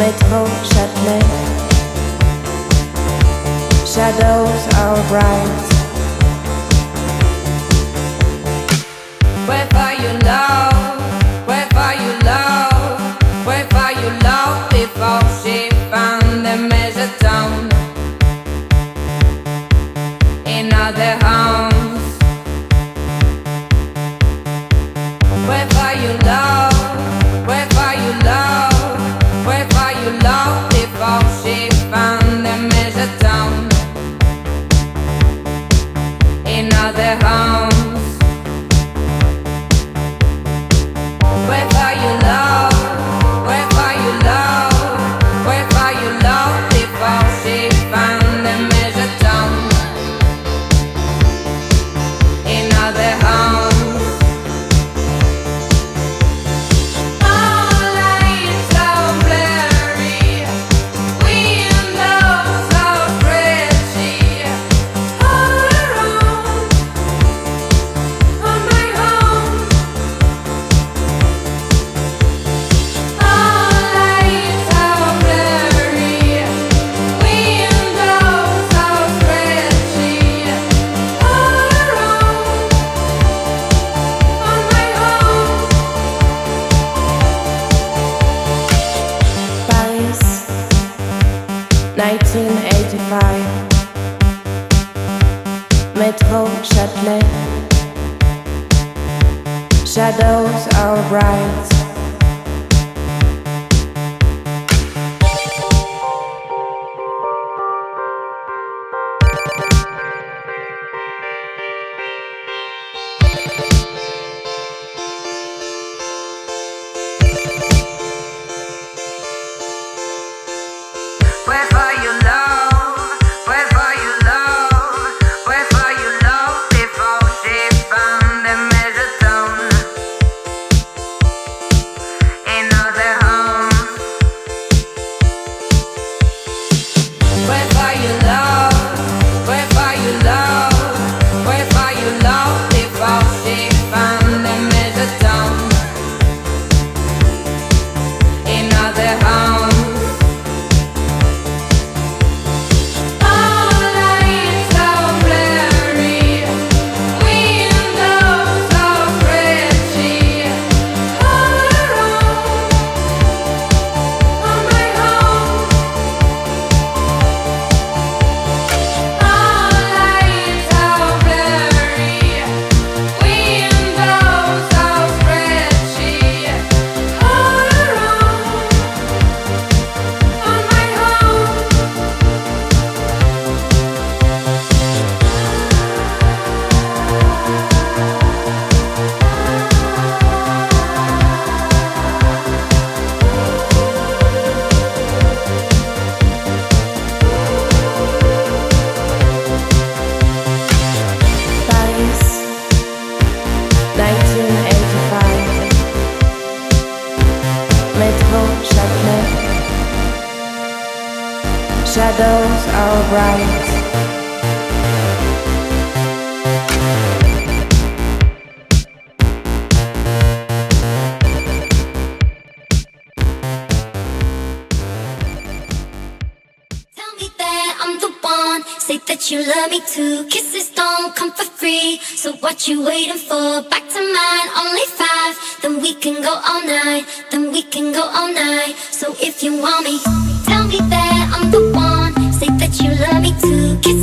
Métro Châtelet. Shadows are bright. Wherever you love, wherever you love, wherever you love before she found the measure down in other homes. Wherever you love, wherever you love, wherever you love before she found the measure down in other homes. Wherever you love, wherever you love, wherever you love before she found the measure down in other homes. Paris, 1985. Métro Châtelet. Shadows are bright. Wherever you love, wherever you love, wherever you love before she found the measure down in other homes. Wherever you love, wherever you love, wherever you love before she found the measure down in other homes. Paris, 1985. Métro Châtelet. Shadows are bright. Tell me that I'm the one. Say that you love me too. Kisses don't come for free. So what you waiting for? Back to mine, only 5. Then we can go all night. Then we can go all night. So if you want me, tell me that I'm the one. Say that you love me too. Kisses